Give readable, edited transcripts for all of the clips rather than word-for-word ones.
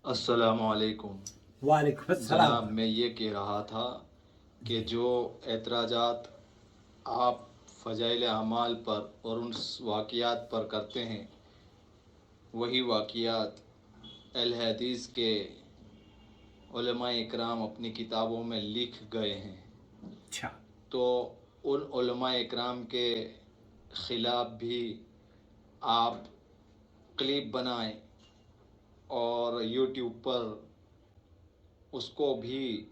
السلام علیکم وعلیکم السلام۔ جناب، میں یہ کہہ رہا تھا کہ جی جو اعتراضات آپ فضائل اعمال پر اور ان واقعات پر کرتے ہیں، وہی واقعات اہل حدیث کے علماء اکرام اپنی کتابوں میں لکھ گئے ہیں، اچھا۔ تو ان علماء اکرام کے خلاف بھی آپ کلپ بنائیں اور یوٹیوب پر اس کو بھی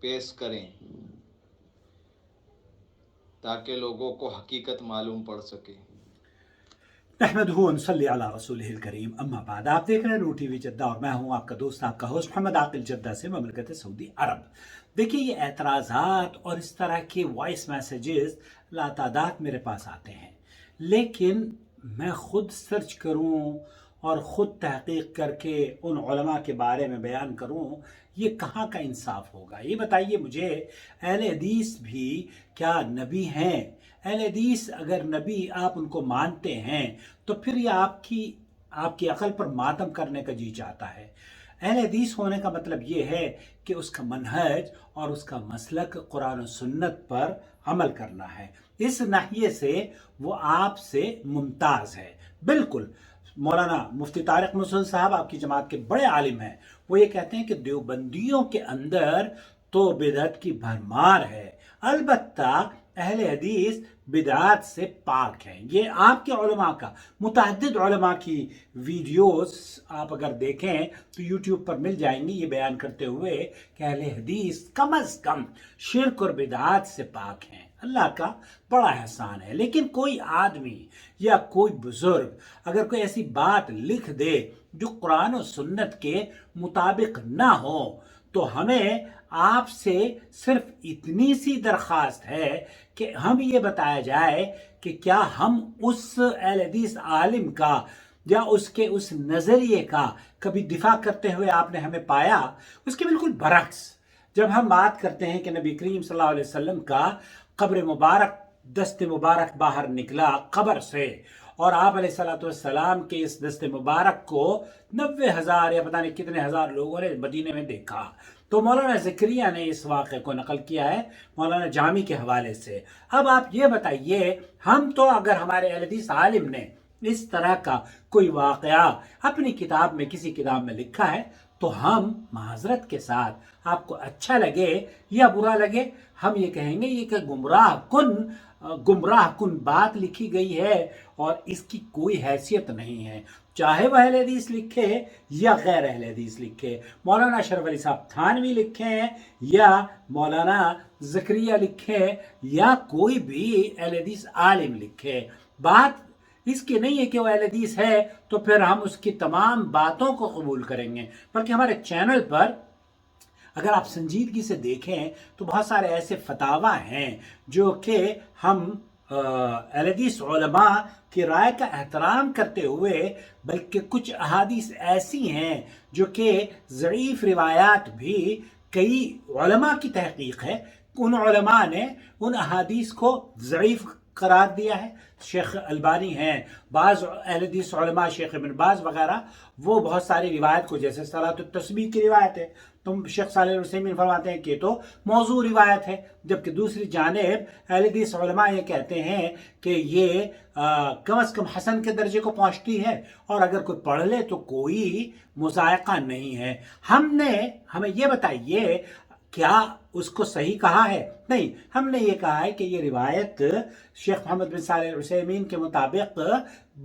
پیش کریں تاکہ لوگوں کو حقیقت معلوم پڑ سکے۔ نحمدہ و نصلی علی رسولہ الکریم، اما بعد۔ آپ دیکھ رہے ہیں نور ٹی وی جدہ اور میں ہوں آپ کا دوست، آپ کا ہوسٹ محمد عاقل، جدہ سے، مملکت سعودی عرب۔ دیکھیے، یہ اعتراضات اور اس طرح کے وائس میسیجز لاتعداد میرے پاس آتے ہیں، لیکن میں خود سرچ کروں اور خود تحقیق کر کے ان علماء کے بارے میں بیان کروں، یہ کہاں کا انصاف ہوگا؟ یہ بتائیے مجھے، اہل حدیث بھی کیا نبی ہیں؟ اہل حدیث اگر نبی آپ ان کو مانتے ہیں تو پھر یہ آپ کی عقل پر ماتم کرنے کا جی چاہتا ہے۔ اہل حدیث ہونے کا مطلب یہ ہے کہ اس کا منہج اور اس کا مسلک قرآن و سنت پر عمل کرنا ہے۔ اس ناحیے سے وہ آپ سے ممتاز ہے، بالکل۔ مولانا مفتی طارق مسعود صاحب آپ کی جماعت کے بڑے عالم ہیں، وہ یہ کہتے ہیں کہ دیوبندیوں کے اندر تو بدعت کی بھرمار ہے، البتہ اہل حدیث بدعات سے پاک ہیں۔ یہ آپ کے علماء کا، متعدد علماء کی ویڈیوز آپ اگر دیکھیں تو یوٹیوب پر مل جائیں گی، یہ بیان کرتے ہوئے کہ اہل حدیث کم از کم شرک اور بدعات سے پاک ہیں۔ اللہ کا بڑا احسان ہے، لیکن کوئی آدمی یا کوئی بزرگ اگر کوئی ایسی بات لکھ دے جو قرآن و سنت کے مطابق نہ ہو تو ہمیں آپ سے صرف اتنی سی درخواست ہے کہ ہم یہ بتایا جائے کہ کیا ہم اس اہل حدیث عالم کا یا اس نظریے کا کبھی دفاع کرتے ہوئے آپ نے ہمیں پایا؟ اس کے بالکل برعکس، جب ہم بات کرتے ہیں کہ نبی کریم صلی اللہ علیہ وسلم کا قبر مبارک، دست مبارک باہر نکلا قبر سے، اور آپ علیہ السلام کے اس دست مبارک کو 90,000 یا پتہ نہیں کتنے ہزار لوگوں نے مدینے میں دیکھا، تو مولانا زکریا نے اس واقعے کو نقل کیا ہے مولانا جامی کے حوالے سے۔ اب آپ یہ بتائیے، ہم تو اگر ہمارے اہل حدیث عالم نے اس طرح کا کوئی واقعہ اپنی کتاب میں، کسی کتاب میں لکھا ہے، تو ہم معذرت کے ساتھ، آپ کو اچھا لگے یا برا لگے، ہم یہ کہیں گے یہ کہ گمراہ کن بات لکھی گئی ہے اور اس کی کوئی حیثیت نہیں ہے، چاہے وہ اہل حدیث لکھے یا غیر اہل حدیث لکھے، مولانا اشرف علی صاحب تھانوی لکھے یا مولانا زکریا لکھے یا کوئی بھی اہل حدیث عالم لکھے۔ بات اس کی نہیں ہے کہ وہ اہل حدیث ہے تو پھر ہم اس کی تمام باتوں کو قبول کریں گے، بلکہ ہمارے چینل پر اگر آپ سنجیدگی سے دیکھیں تو بہت سارے ایسے فتاویٰ ہیں جو کہ ہم اہل حدیث علماء کی رائے کا احترام کرتے ہوئے، بلکہ کچھ احادیث ایسی ہیں جو کہ ضعیف روایات بھی، کئی علماء کی تحقیق ہے، ان علماء نے ان احادیث کو ضعیف قرار دیا ہے۔ شیخ البانی ہیں، بعض اہل حدیث علماء، شیخ ابن باز وغیرہ، وہ بہت ساری روایت کو، جیسے صلاۃ التسبیح کی روایت ہے، تو شیخ صالح العثیمین فرماتے ہیں کہ یہ تو موضوع روایت ہے، جبکہ دوسری جانب اہل حدیث علماء یہ کہتے ہیں کہ یہ کم از کم حسن کے درجے کو پہنچتی ہے، اور اگر کوئی پڑھ لے تو کوئی مذائقہ نہیں ہے۔ ہمیں یہ بتائیے، کیا اس کو صحیح کہا ہے؟ نہیں، ہم نے یہ کہا ہے کہ یہ روایت شیخ محمد بن صالح العثیمین کے مطابق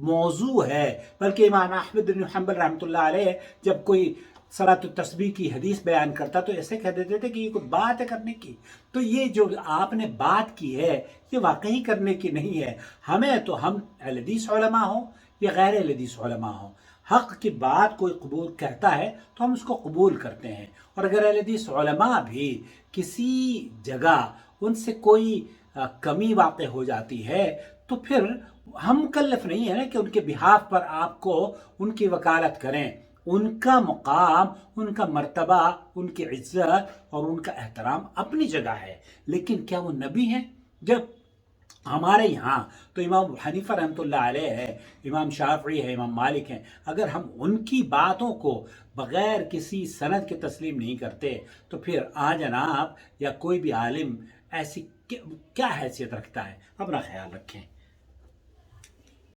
موضوع ہے، بلکہ امام احمد بن حنبل رحمۃ اللہ علیہ جب کوئی صلاۃ التسبیح کی حدیث بیان کرتا تو ایسے کہہ دیتے تھے کہ یہ کوئی بات ہے کرنے کی، تو یہ جو آپ نے بات کی ہے یہ واقعی کرنے کی نہیں ہے۔ ہم اہل حدیث علماء ہوں یا غیر اہل حدیث علماء ہوں، حق کی بات کوئی قبول کہتا ہے تو ہم اس کو قبول کرتے ہیں، اور اگر اہل حدیث علماء بھی کسی جگہ ان سے کوئی کمی واقع ہو جاتی ہے تو پھر ہم مکلف نہیں ہیں نا کہ ان کے بہاف پر آپ کو ان کی وکالت کریں۔ ان کا مقام، ان کا مرتبہ، ان کی عزت اور ان کا احترام اپنی جگہ ہے، لیکن کیا وہ نبی ہیں؟ جب ہمارے یہاں تو امام حنیفہ رحمۃ اللہ علیہ ہے، امام شافعی ہے، امام مالک ہیں، اگر ہم ان کی باتوں کو بغیر کسی سند کے تسلیم نہیں کرتے تو پھر جناب یا کوئی بھی عالم ایسی کیا حیثیت رکھتا ہے؟ اپنا خیال رکھیں۔